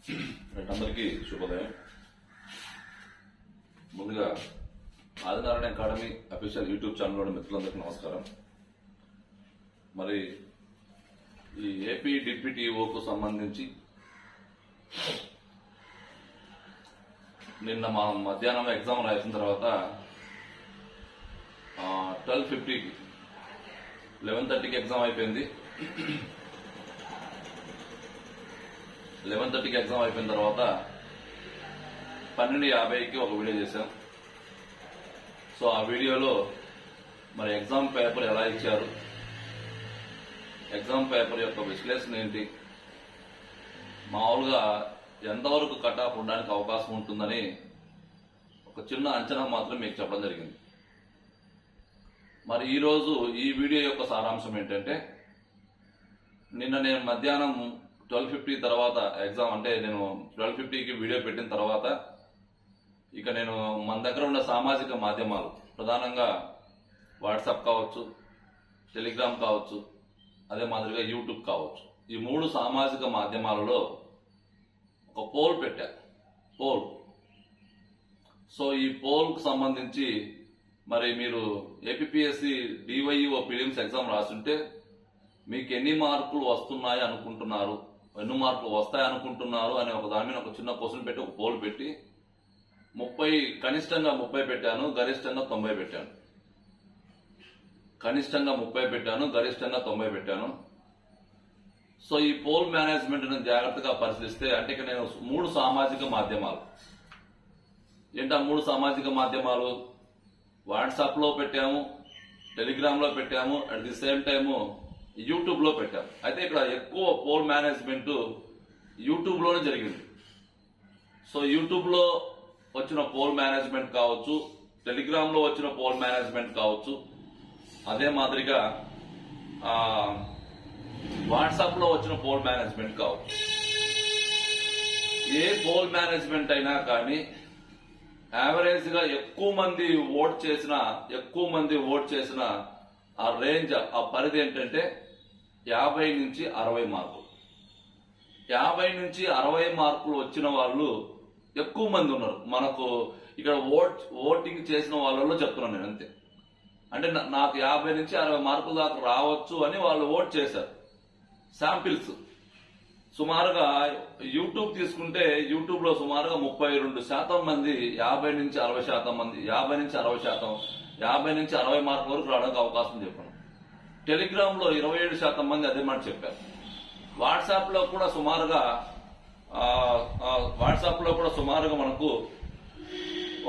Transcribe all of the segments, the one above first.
అందరికీ శుభోదయం. ముందుగా ఆదినారాయణ అకాడమీ అఫీషియల్ యూట్యూబ్ ఛానల్లోని మిత్రులందరికీ నమస్కారం. మరి ఈ ఏపీ డిప్యూటీఓకు సంబంధించి నిన్న మనం మధ్యాహ్నం ఎగ్జామ్ రాసిన తర్వాత 12:50కి 11:30కి ఎగ్జామ్ అయిపోయింది. 11:30కి ఎగ్జామ్ అయిపోయిన తర్వాత 12:50కి ఒక వీడియో చేశాం. సో ఆ వీడియోలో మరి ఎగ్జామ్ పేపర్ ఎలా ఇచ్చారు, ఎగ్జామ్ పేపర్ యొక్క విశ్లేషణ ఏంటి, మామూలుగా ఎంతవరకు కట్ ఆఫ్ ఉండడానికి అవకాశం ఉంటుందని ఒక చిన్న అంచనా మాత్రం మీకు చెప్పడం జరిగింది. మరి ఈరోజు ఈ వీడియో యొక్క సారాంశం ఏంటంటే, నిన్న నేను మధ్యాహ్నం 12:50 తర్వాత ఎగ్జామ్ అంటే నేను 12:50కి వీడియో పెట్టిన తర్వాత ఇక నేను మన దగ్గర ఉన్న సామాజిక మాధ్యమాలు ప్రధానంగా వాట్సాప్ కావచ్చు, టెలిగ్రామ్ కావచ్చు, అదే మాదిరిగా యూట్యూబ్ కావచ్చు, ఈ 3 సామాజిక మాధ్యమాలలో ఒక పోల్ పెట్టా. సో ఈ పోల్కు సంబంధించి మరి మీరు ఏపీఎస్సి డివైఈఓ ప్రిలిమ్స్ ఎగ్జామ్ రాస్తుంటే మీకు ఎన్ని మార్కులు వస్తున్నాయి అనుకుంటున్నారు, ఎన్ని మార్కులు వస్తాయి అనుకుంటున్నారు అనే ఒక దాని మీద ఒక చిన్న క్వశ్చన్ పెట్టి ఒక పోల్ పెట్టి 30 కనిష్టంగా 30 పెట్టాను, గరిష్టంగా 90 పెట్టాను. కనిష్టంగా 30 పెట్టాను, గరిష్టంగా 90 పెట్టాను. సో ఈ పోల్ మేనేజ్మెంట్ జాగ్రత్తగా పరిశీలిస్తే అంటే ఇక నేను 3 సామాజిక మాధ్యమాలు ఏంటా 3 సామాజిక మాధ్యమాలు వాట్సాప్ లో పెట్టాము, టెలిగ్రామ్ లో పెట్టాము, at the same time YouTube లో పెట్టాము. అయితే ఇక్కడ ఎక్కువ పోల్ మేనేజ్మెంట్ యూట్యూబ్ లోనే జరిగింది. సో యూట్యూబ్ లో వచ్చిన పోల్ మేనేజ్మెంట్ కావచ్చు, టెలిగ్రామ్ లో వచ్చిన పోల్ మేనేజ్మెంట్ కావచ్చు, అదే మాదిరిగా వాట్సాప్ లో వచ్చిన పోల్ మేనేజ్మెంట్ కావచ్చు. ఏ పోల్ మేనేజ్మెంట్ అయినా కానీ యావరేజ్ గా ఎక్కువ మంది ఓట్ చేసిన ఆ రేంజ్, ఆ పరిధి ఏంటంటే 50 నుంచి 60 మార్కులు. 50 నుంచి 60 మార్కులు వచ్చిన వాళ్ళు ఎక్కువ మంది ఉన్నారు. మనకు ఇక్కడ ఓటింగ్ చేసిన వాళ్ళలో చెప్తున్నాను నేను, అంతే. అంటే నాకు 50 నుంచి 60 మార్కుల దాకా రావచ్చు అని వాళ్ళు ఓట్ చేశారు. శాంపిల్స్ సుమారుగా యూట్యూబ్ తీసుకుంటే యూట్యూబ్ లో సుమారుగా 32% మంది 50 నుంచి 60% మంది 50 నుంచి 60%, 50 నుంచి 60 మార్కుల వరకు రావడానికి అవకాశం చెప్పాను. టెలిగ్రామ్ లో 27% మంది అదే మాట చెప్పారు. వాట్సాప్ లో కూడా సుమారుగా మనకు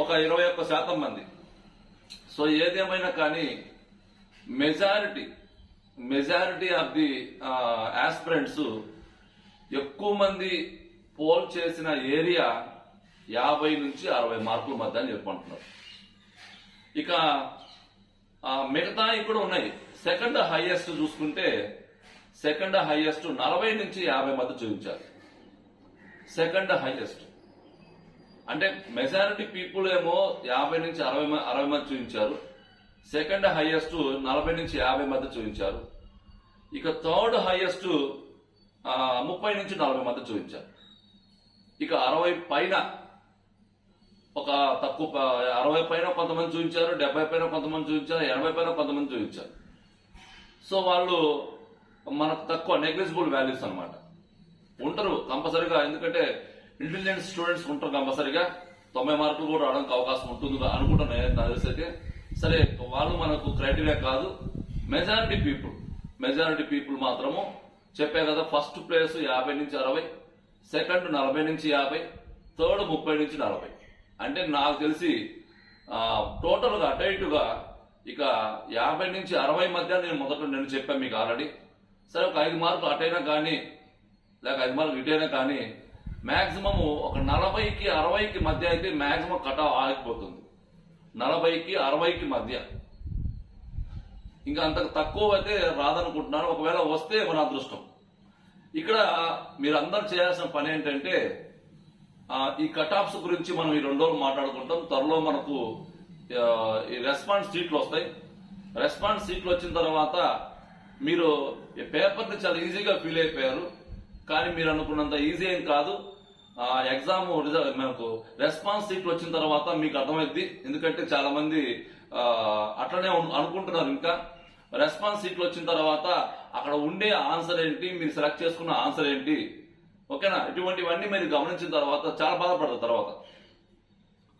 ఒక 21% మంది. సో ఏదేమైనా కానీ మెజారిటీ ఆఫ్ ది ఆస్పిరెంట్స్ ఎక్కువ మంది పోల్ చేసిన ఏరియా 50 నుంచి 60 మార్కుల మధ్య అని చెప్పుకుంటున్నారు. ఇక మిగతా కూడా ఉన్నాయి. సెకండ్ హైయెస్ట్ చూసుకుంటే 40 నుంచి 50 మధ్య చూపించారు. సెకండ్ హైయెస్ట్ అంటే మెజారిటీ పీపుల్ ఏమో 50 నుంచి 60 మధ్య చూపించారు. సెకండ్ హైయెస్ట్ 40 నుంచి 50 మధ్య చూపించారు. ఇక థర్డ్ హైయెస్ట్ 30 నుంచి 40 మధ్య చూపించారు. ఇక 60 పైన ఒక తక్కువ 60 పైన కొంతమంది చూపించారు, 70 పైన కొంతమంది చూపించారు, 80 పైన కొంతమంది చూపించారు. సో వాళ్ళు మనకు తక్కువ నెగ్లిజిబుల్ వాల్యూస్ అనమాట ఉంటారు కంపల్సరిగా. ఎందుకంటే ఇంటెలిజెంట్ స్టూడెంట్స్ ఉంటారు కంపల్సరిగా 90 మార్కులు కూడా రావడానికి అవకాశం ఉంటుంది అనుకుంటున్నాను నాకు తెలిసి. అయితే సరే, వాళ్ళు మనకు క్రైటీరియా కాదు. మెజారిటీ పీపుల్ మాత్రము చెప్పే కదా, ఫస్ట్ ప్లేస్ 50 నుంచి 60, సెకండ్ 40 నుంచి 50, థర్డ్ 30 నుంచి 40. అంటే నాకు తెలిసి టోటల్ గా అటు ఇటుగా ఇక 50 నుంచి 60 మధ్య నేను చెప్పాను మీకు ఆల్రెడీ. సరే, ఒక 5 మార్కులు అటైనా కానీ లేక 5 మార్కులు ఇటైనా కానీ మాక్సిమం ఒక 40కి 60కి మధ్య అయితే మాక్సిమం కట్ ఆఫ్ ఆగిపోతుంది. 40కి 60కి మధ్య, ఇంకా అంతకు తక్కువ అయితే రాదనుకుంటున్నాను. ఒకవేళ వస్తే మన అదృష్టం. ఇక్కడ మీరందరూ చేయాల్సిన పని ఏంటంటే, ఈ కట్ ఆఫ్స్ గురించి మనం ఈ 2 రోజులు మాట్లాడుకుంటాం. త్వరలో మనకు ఈ రెస్పాన్స్ షీట్లు వస్తాయి. రెస్పాన్స్ షీట్లు వచ్చిన తర్వాత మీరు పేపర్ని చాలా ఈజీగా ఫీల్ అయిపోయారు, కానీ మీరు అనుకున్నంత ఈజీ ఏం కాదు. ఎగ్జామ్ మనకు రెస్పాన్స్ సీట్లు వచ్చిన తర్వాత మీకు అర్థమైంది. ఎందుకంటే చాలా మంది అట్లనే అనుకుంటున్నారు. ఇంకా రెస్పాన్స్ సీట్లు వచ్చిన తర్వాత అక్కడ ఉండే ఆన్సర్ ఏంటి, మీరు సెలెక్ట్ చేసుకున్న ఆన్సర్ ఏంటి, ఓకేనా, ఇటువంటివన్నీ మీరు గమనించిన తర్వాత చాలా బాధపడతారు తర్వాత.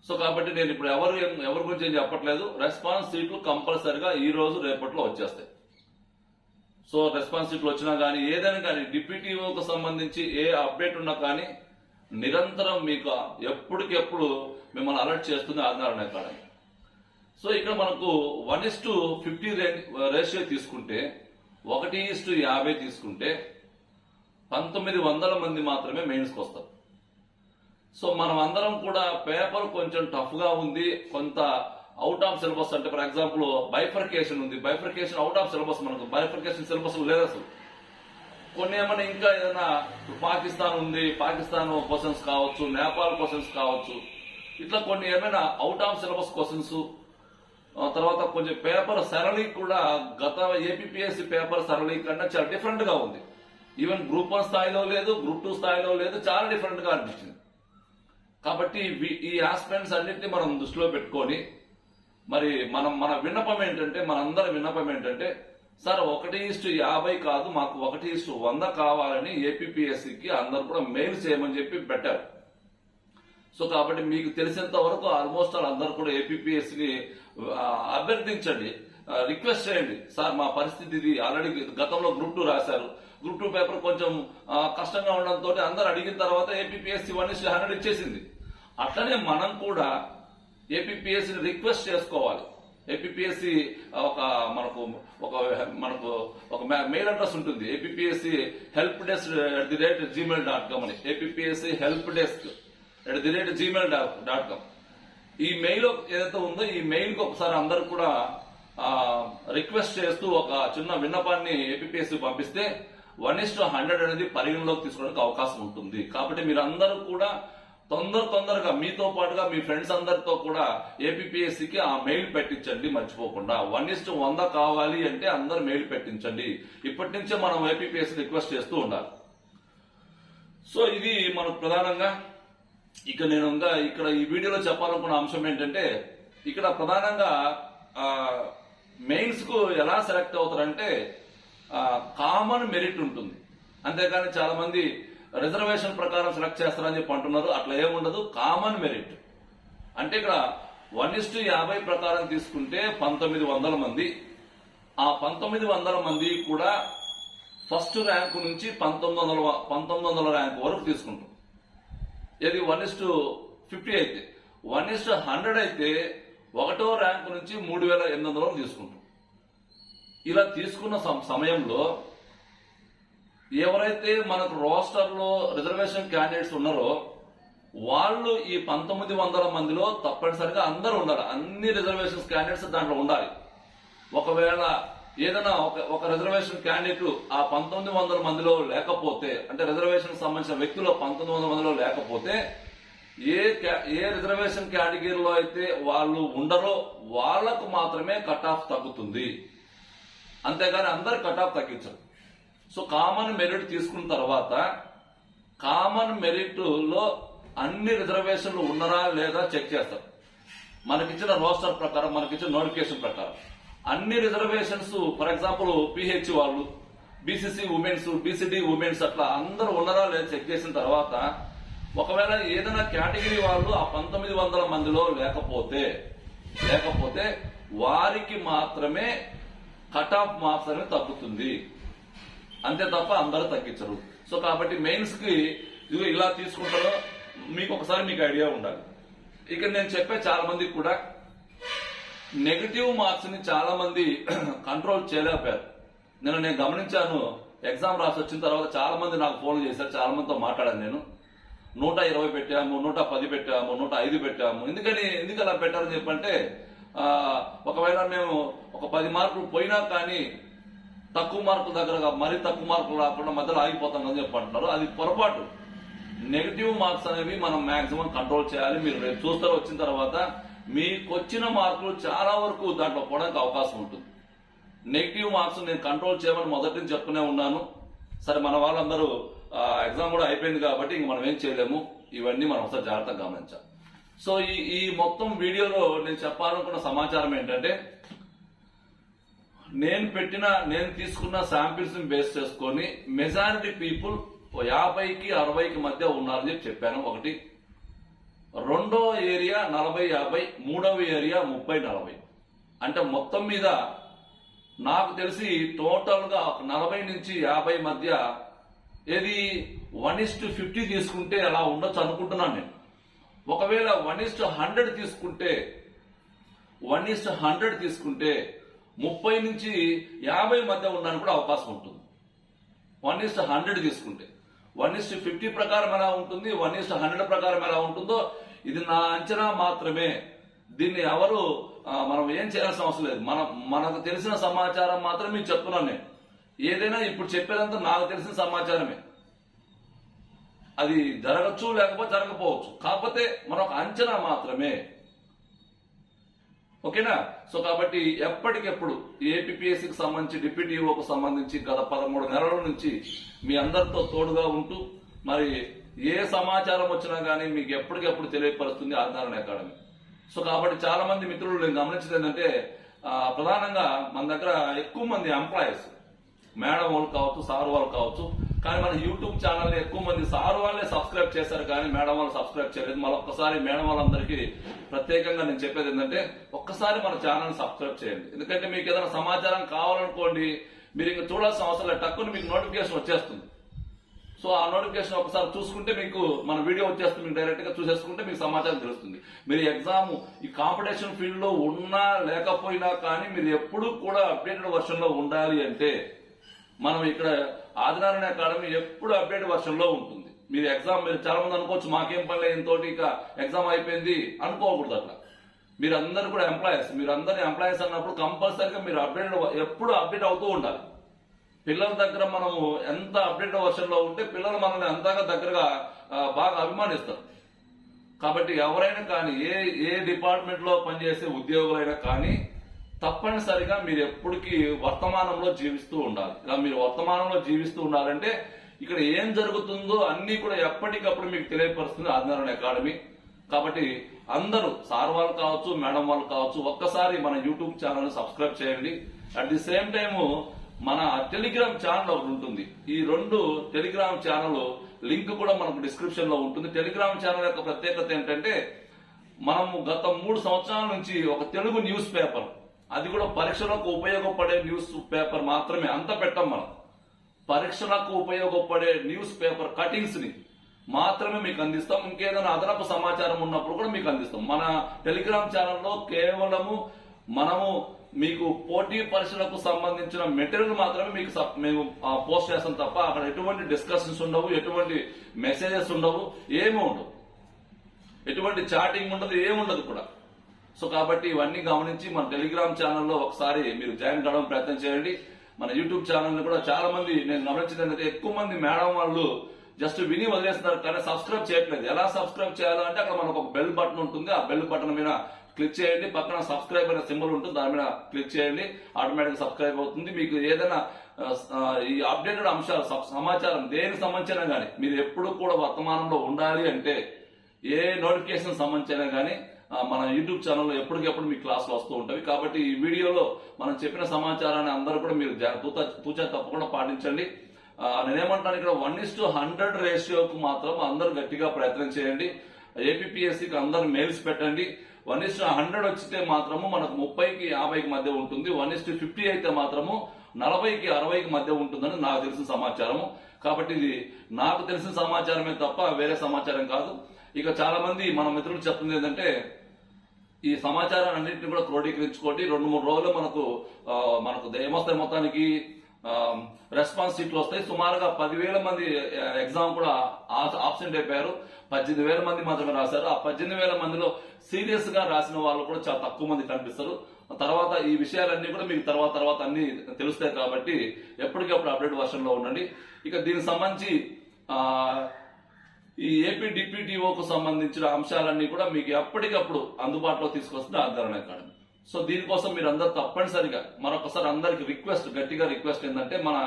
సో కాబట్టి నేను ఇప్పుడు ఎవరి గురించి ఏం చెప్పట్లేదు. రెస్పాన్స్ సీట్లు కంపల్సరిగా ఈ రోజు రేపట్లో వచ్చేస్తాయి. సో రెస్పాన్స్ సీట్లు వచ్చినా కానీ ఏదైనా కానీ డిప్యూటీఓకి సంబంధించి ఏ అప్డేట్ ఉన్నా కానీ నిరంతరం మీకు ఎప్పటికెప్పుడు మిమ్మల్ని అలర్ట్ చేస్తుంది ఆదినారాయణ అకాడమీ. సో ఇక్కడ మనకు 1:50 రేషియో తీసుకుంటే 1:50 తీసుకుంటే 1900 మంది మాత్రమే మెయిన్స్కి వస్తారు. సో మనం అందరం కూడా పేపర్ కొంచెం టఫ్ గా ఉంది, కొంత అవుట్ ఆఫ్ సిలబస్. అంటే ఫర్ ఎగ్జాంపుల్ బైఫర్కేషన్ ఉంది, బైఫర్కేషన్ అవుట్ ఆఫ్ సిలబస్, మనకు బైఫర్కేషన్ సిలబస్ లేదు అసలు. కొన్ని ఏమైనా ఇంకా ఏదైనా పాకిస్తాన్ ఉంది, పాకిస్తాన్ క్వశ్చన్స్ కావచ్చు, నేపాల్ క్వశ్చన్స్ కావచ్చు, ఇట్లా కొన్ని ఏమైనా అవుట్ ఆఫ్ సిలబస్ క్వశ్చన్స్. తర్వాత కొంచెం పేపర్ సరళి కూడా గత ఏపీఎస్సీ పేపర్ సరళి కన్నా చాలా డిఫరెంట్ గా ఉంది. ఈవెన్ గ్రూప్ 1 స్థాయిలో లేదు, గ్రూప్ 2 స్థాయిలో లేదు, చాలా డిఫరెంట్ గా అనిపించింది. కాబట్టి ఈ ఆస్పెక్ట్స్ అన్నింటినీ మనం దృష్టిలో పెట్టుకొని మరి మన విన్నపం ఏంటంటే, మనందరి విన్నపం ఏంటంటే, సార్ 1:50 కాదు, మాకు 1:100 కావాలని ఏపీఎస్సీకి అందరు కూడా మెయిల్ చేయమని చెప్పి పెట్టారు. సో కాబట్టి మీకు తెలిసినంత వరకు ఆల్మోస్ట్ అందరూ కూడా ఏపీఎస్సీని అభ్యర్థించండి, రిక్వెస్ట్ చేయండి. సార్ మా పరిస్థితి ఇది, ఆల్రెడీ గతంలో గ్రూప్ 2 రాశారు, గ్రూప్ 2 పేపర్ కొంచెం కష్టంగా ఉండడంతో అందరు అడిగిన తర్వాత ఏపీఎస్సీ 1:100 ఇచ్చేసింది. అట్లనే మనం కూడా ఏపీఎస్సీని రిక్వెస్ట్ చేసుకోవాలి. ఏపీఎస్సీ మనకు ఒక మెయిల్ అడ్రస్ ఉంటుంది, ఏపీఎస్సీ helpdesk@gmail.com అని, ఏపీఎస్సీ helpdesk@gmail.com. ఈ మెయిల్ ఏదైతే ఉందో ఈ మెయిల్ కి ఒకసారి అందరు కూడా రిక్వెస్ట్ చేస్తూ ఒక చిన్న విన్నపాన్ని ఏపీఎస్సీ పంపిస్తే 1:100 అనేది పరిగణలోకి తీసుకోవడానికి అవకాశం ఉంటుంది. కాబట్టి మీరందరూ కూడా తొందరగా మీతో పాటుగా మీ ఫ్రెండ్స్ అందరితో కూడా ఏపీఎస్సీకి ఆ మెయిల్ పెట్టించండి మర్చిపోకుండా. 1:100 కావాలి అంటే అందరు మెయిల్ పెట్టించండి. ఇప్పటి నుంచే మనం ఏపీఎస్సీ రిక్వెస్ట్ చేస్తూ ఉండాలి. సో ఇది మనకు ప్రధానంగా ఇక నేను ఇక్కడ ఈ వీడియోలో చెప్పాలనుకున్న అంశం ఏంటంటే, ఇక్కడ ప్రధానంగా మెయిన్స్ కు ఎలా సెలెక్ట్ అవుతారంటే కామన్ మెరిట్ ఉంటుంది. అంతేకాని చాలా మంది రిజర్వేషన్ ప్రకారం సెలెక్ట్ చేస్తారని చెప్పి అంటున్నారు. అట్లా ఏముండదు, కామన్ మెరిట్. అంటే ఇక్కడ 1:50 ప్రకారం తీసుకుంటే 1900 మంది, ఆ 1900 మంది కూడా ఫస్ట్ ర్యాంకు నుంచి 1900 ర్యాంకు వరకు తీసుకుంటాం. ఇది 1:50 అయితే. 1:100 అయితే 1వ ర్యాంకు నుంచి 3800 వరకు తీసుకుంటాం. ఇలా తీసుకున్న సమయంలో ఎవరైతే మనకు రోస్టర్ లో రిజర్వేషన్ క్యాండిడేట్స్ ఉన్నారో వాళ్ళు ఈ 1900 మందిలో తప్పనిసరిగా అందరూ ఉండాలి. అన్ని రిజర్వేషన్ క్యాండిడేట్స్ దాంట్లో ఉండాలి. ఒకవేళ ఏదైనా ఒక రిజర్వేషన్ క్యాండిడేట్ ఆ 1900 మందిలో లేకపోతే, అంటే రిజర్వేషన్ సంబంధించిన వ్యక్తులు 1900 మందిలో లేకపోతే, ఏ రిజర్వేషన్ కేటగిరీలో అయితే వాళ్ళు ఉండరో వాళ్లకు మాత్రమే కట్ ఆఫ్ తగ్గుతుంది. అంతేగాని అందరు కట్ ఆఫ్ తగ్గించరు. సో కామన్ మెరిట్ తీసుకున్న తర్వాత కామన్ మెరిట్ లో అన్ని రిజర్వేషన్లు ఉన్నారా లేదా చెక్ చేస్తారు. మనకిచ్చిన రోస్టర్ ప్రకారం, మనకిచ్చిన నోటిఫికేషన్ ప్రకారం అన్ని రిజర్వేషన్స్, ఫర్ ఎగ్జాంపుల్ పిహెచ్ వాళ్ళు, బీసీసీ ఉమెన్స్, బీసీడీ ఉమెన్స్, అట్లా అందరూ ఉన్నారా లేదా చెక్ చేసిన తర్వాత ఒకవేళ ఏదైనా కేటగిరీ వాళ్ళు ఆ 1900 మందిలో లేకపోతే వారికి మాత్రమే కట్ ఆఫ్ మార్క్స్ అనేది తగ్గుతుంది. అంతే తప్ప అందరూ తగ్గించరు. సో కాబట్టి మెయిన్స్ కి ఇలా తీసుకుంటారో మీకు ఒకసారి మీకు ఐడియా ఉండాలి. ఇక్కడ నేను చెప్పే చాలా మందికి కూడా నెగటివ్ మార్క్స్ ని చాలా మంది కంట్రోల్ చేయలేకపోయారు. నేను గమనించాను. ఎగ్జామ్ రాసి వచ్చిన తర్వాత చాలా మంది నాకు ఫోన్ చేశారు, చాలా మందితో మాట్లాడాను. నేను 120 పెట్టాము, 110 పెట్టాము, 105 పెట్టాము. ఎందుకు అలా పెట్టారని చెప్పంటే, ఒకవేళ మేము ఒక 10 మార్కులు పోయినా కానీ తక్కువ మార్కుల దగ్గర మరీ తక్కువ మార్కులు రాకుండా మధ్యలో ఆగిపోతాం అని చెప్పి అంటున్నారు. అది పొరపాటు. నెగిటివ్ మార్క్స్ అనేవి మనం మాక్సిమం కంట్రోల్ చేయాలి. మీరు రేపు చూస్తారు వచ్చిన తర్వాత మీకు వచ్చిన మార్కులు చాలా వరకు దాంట్లో పోవడానికి అవకాశం ఉంటుంది. నెగిటివ్ మార్క్స్ నేను కంట్రోల్ చేయమని మొదటి నుంచి చెప్తూనే ఉన్నాను. సరే మన వాళ్ళందరూ ఎగ్జామ్ కూడా అయిపోయింది కాబట్టి ఇంక మనం ఏం చేయలేము. ఇవన్నీ మనం ఒకసారి జాగ్రత్తగా గమనించాలి. సో ఈ మొత్తం వీడియోలో నేను చెప్పాలనుకున్న సమాచారం ఏంటంటే, నేను తీసుకున్న శాంపిల్స్ ని బేస్ చేసుకొని మెజారిటీ పీపుల్ 50కి 60కి మధ్య ఉన్నారని చెప్పాను. ఒకటి. రెండో ఏరియా 40-50, మూడవ ఏరియా 30-40. అంటే మొత్తం మీద నాకు తెలిసి టోటల్ గా 40 నుంచి 50 మధ్య ఏది 1:50 తీసుకుంటే అలా ఉండొచ్చు అనుకుంటున్నాను నేను. ఒకవేళ 1:100 తీసుకుంటే 30 నుంచి 50 మధ్య ఉండడానికి కూడా అవకాశం ఉంటుంది. 1:100 తీసుకుంటే 1:50 ప్రకారం ఎలా ఉంటుంది, 1:100 ప్రకారం ఎలా ఉంటుందో ఇది నా అంచనా మాత్రమే. దీన్ని ఎవరు మనం ఏం చేయాల్సిన అవసరం లేదు. మనకు తెలిసిన సమాచారం మాత్రం మీకు చెప్తున్నాను నేను. ఏదైనా ఇప్పుడు చెప్పేదంతా నాకు తెలిసిన సమాచారమే. అది జరగచ్చు, లేకపోతే జరగకపోవచ్చు. కాకపోతే మరొక అంచనా మాత్రమే. ఓకేనా? సో కాబట్టి ఎప్పటికెప్పుడు ఏపీపీఎస్సీకి సంబంధించి డిప్యూటీఓకు సంబంధించి గత 13 నెలల నుంచి మీ అందరితో తోడుగా ఉంటూ మరి ఏ సమాచారం వచ్చినా గానీ మీకు ఎప్పటికెప్పుడు తెలియపరుస్తుంది ఆదినారాయణ అకాడమీ. సో కాబట్టి చాలా మంది మిత్రులు నేను గమనించింది ఏంటంటే, ప్రధానంగా మన దగ్గర ఎక్కువ మంది ఎంప్లాయీస్, మేడం వాళ్ళు కావచ్చు, సార్ వాళ్ళు కావచ్చు, కానీ మన యూట్యూబ్ ఛానల్ ఎక్కువ మంది సార్ వాళ్ళే సబ్స్క్రైబ్ చేశారు కానీ మేడం వాళ్ళు సబ్స్క్రైబ్ చేయలేదు. మళ్ళీ ఒక్కసారి మేడం వాళ్ళందరికీ ప్రత్యేకంగా నేను చెప్పేది ఏంటంటే, ఒక్కసారి మన ఛానల్ సబ్స్క్రైబ్ చేయండి. ఎందుకంటే మీకు ఏదైనా సమాచారం కావాలనుకోండి, మీరు ఇంకా చూడాల్సిన అవసరం లేదు, టక్కుని మీకు నోటిఫికేషన్ వచ్చేస్తుంది. సో ఆ నోటిఫికేషన్ ఒకసారి చూసుకుంటే మీకు మన వీడియో వచ్చేస్తుంది, మీకు డైరెక్ట్ గా చూసేసుకుంటే మీకు సమాచారం తెలుస్తుంది. మీరు ఎగ్జామ్ ఈ కాంపిటీషన్ ఫీల్డ్ లో ఉన్నా లేకపోయినా కానీ మీరు ఎప్పుడు కూడా అప్డేటెడ్ వర్షన్ లో ఉండాలి అంటే మనం ఇక్కడ ఆదినారాయణ అకాడమీ ఎప్పుడు అప్డేట్ వర్షన్ లో ఉంటుంది. మీరు చాలా మంది అనుకోవచ్చు మాకేం పని లేదు ఇంతోటి ఇక ఎగ్జామ్ అయిపోయింది అనుకోకూడదు. అట్లా మీరందరూ కూడా ఎంప్లాయీస్, మీరందరూ ఎంప్లాయీస్ అన్నప్పుడు కంపల్సరీగా మీరు ఎప్పుడు అప్డేట్ అవుతూ ఉండాలి. పిల్లల దగ్గర మనము ఎంత అప్డేట్ వర్షన్ లో ఉంటే పిల్లలు మనల్ని అంతగా దగ్గరగా బాగా అభిమానిస్తారు. కాబట్టి ఎవరైనా కానీ ఏ డిపార్ట్మెంట్ లో పనిచేసే ఉద్యోగులైనా కానీ తప్పనిసరిగా మీరు ఎప్పటికీ వర్తమానంలో జీవిస్తూ ఉండాలి. ఇలా మీరు వర్తమానంలో జీవిస్తూ ఉండాలంటే ఇక్కడ ఏం జరుగుతుందో అన్ని కూడా ఎప్పటికప్పుడు మీకు తెలియపరుస్తుంది ఆదినారాయణ అకాడమీ. కాబట్టి అందరూ సార్ వాళ్ళు కావచ్చు, మేడం వాళ్ళు కావచ్చు, ఒక్కసారి మన యూట్యూబ్ ఛానల్ సబ్స్క్రైబ్ చేయండి. అట్ ది సేమ్ టైము మన టెలిగ్రామ్ ఛానల్ ఒకటి ఉంటుంది. ఈ 2 టెలిగ్రామ్ ఛానల్ లింక్ కూడా మనకు డిస్క్రిప్షన్ లో ఉంటుంది. టెలిగ్రామ్ ఛానల్ యొక్క ప్రత్యేకత ఏంటంటే, మనము గత 3 సంవత్సరాల నుంచి ఒక తెలుగు న్యూస్ పేపర్, అది కూడా పరీక్షలకు ఉపయోగపడే న్యూస్ పేపర్ మాత్రమే, అంత పెట్టం మనం. పరీక్షలకు ఉపయోగపడే న్యూస్ పేపర్ కటింగ్స్ ని మాత్రమే మీకు అందిస్తాం. ఇంకేదైనా అదనపు సమాచారం ఉన్నప్పుడు కూడా మీకు అందిస్తాం. మన టెలిగ్రామ్ ఛానల్లో కేవలము మనము మీకు పోటీ పరీక్షలకు సంబంధించిన మెటీరియల్ మాత్రమే మేము పోస్ట్ చేస్తాం తప్ప అక్కడ ఎటువంటి డిస్కషన్స్ ఉండవు, ఎటువంటి మెసేజెస్ ఉండవు, ఏమీ ఉండవు, ఎటువంటి చాటింగ్ ఉండదు, ఏముండదు కూడా. సో కాబట్టి ఇవన్నీ గమనించి మన టెలిగ్రామ్ ఛానల్లో ఒకసారి మీరు జాయిన్ కావడం ప్రయత్నం చేయండి. మన యూట్యూబ్ ఛానల్ కూడా చాలా మంది నేను గమనించింది ఏంటంటే, ఎక్కువ మంది మేడం వాళ్ళు జస్ట్ విని వదిలేస్తున్నారు కానీ సబ్స్క్రైబ్ చేయట్లేదు. ఎలా సబ్స్క్రైబ్ చేయాలంటే అక్కడ మనకు ఒక బెల్ బటన్ ఉంటుంది. ఆ బెల్ బటన్ మీద క్లిక్ చేయండి. పక్కన సబ్స్క్రైబ్ అనే సింబల్ ఉంటుంది, దాని మీద క్లిక్ చేయండి. ఆటోమేటిక్ సబ్స్క్రైబ్ అవుతుంది. మీకు ఏదైనా ఈ అప్డేటెడ్ అంశాలు, సమాచారం దేనికి సంబంధించినా గానీ మీరు ఎప్పుడు కూడా వర్తమానంలో ఉండాలి అంటే ఏ నోటిఫికేషన్ సంబంధించినా గానీ మన యూట్యూబ్ ఛానల్లో ఎప్పటికెప్పుడు మీ క్లాసులు వస్తూ ఉంటాయి. కాబట్టి ఈ వీడియోలో మనం చెప్పిన సమాచారాన్ని అందరూ కూడా మీరు తూచా తప్పకుండా పాటించండి. నేనేమంటాను, ఇక్కడ 1:100 రేషియోకు మాత్రం అందరూ గట్టిగా ప్రయత్నం చేయండి. ఏపీపీఎస్సీకి అందరూ మెయిల్స్ పెట్టండి. 1:100 వచ్చితే మాత్రము మనకు 30కి 50కి మధ్య ఉంటుంది. 1:50 అయితే మాత్రము 40కి 60కి మధ్య ఉంటుందని నాకు తెలిసిన సమాచారము. కాబట్టి ఇది నాకు తెలిసిన సమాచారమే తప్ప వేరే సమాచారం కాదు. ఇక చాలా మంది మన మిత్రులు చెప్తుంది ఏంటంటే, ఈ సమాచారాన్ని అన్నింటినీ కూడా క్రోడీకరించుకోండి. 2-3 రోజులు మనకు ఏమొస్తాయి, మొత్తానికి రెస్పాన్స్ షీట్లు వస్తాయి. సుమారుగా 10,000 మంది ఎగ్జామ్ కూడా ఆబ్సెంట్ అయిపోయారు. 18,000 మంది మాత్రమే రాశారు. ఆ 18,000 మందిలో సీరియస్ గా రాసిన వాళ్ళు కూడా చాలా తక్కువ మంది కనిపిస్తారు. తర్వాత ఈ విషయాలన్నీ కూడా మీకు తర్వాత అన్ని తెలుస్తాయి. కాబట్టి ఎప్పటికప్పుడు అప్డేట్ వర్షన్ లో ఉండండి. ఇక దీనికి సంబంధించి ఈ ఏపీ డిప్యూటీఓకు సంబంధించిన అంశాలన్నీ కూడా మీకు ఎప్పటికప్పుడు అందుబాటులో తీసుకొస్తుంది ఆదినారాయణ అకాడమీ. సో దీనికోసం మీరు అందరూ తప్పనిసరిగా మరొకసారి అందరికి గట్టిగా రిక్వెస్ట్ ఏంటంటే, మన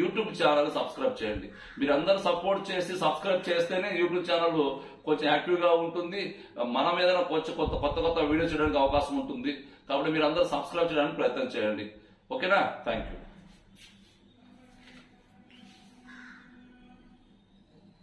యూట్యూబ్ ఛానల్ సబ్స్క్రైబ్ చేయండి. మీరందరూ సపోర్ట్ చేసి సబ్స్క్రైబ్ చేస్తేనే యూట్యూబ్ ఛానల్ కొంచెం యాక్టివ్ గా ఉంటుంది. మనం ఏదైనా కొంచెం కొత్త వీడియో చేయడానికి అవకాశం ఉంటుంది. కాబట్టి మీరందరూ సబ్స్క్రైబ్ చేయడానికి ప్రయత్నం చేయండి. ఓకేనా? Thank you.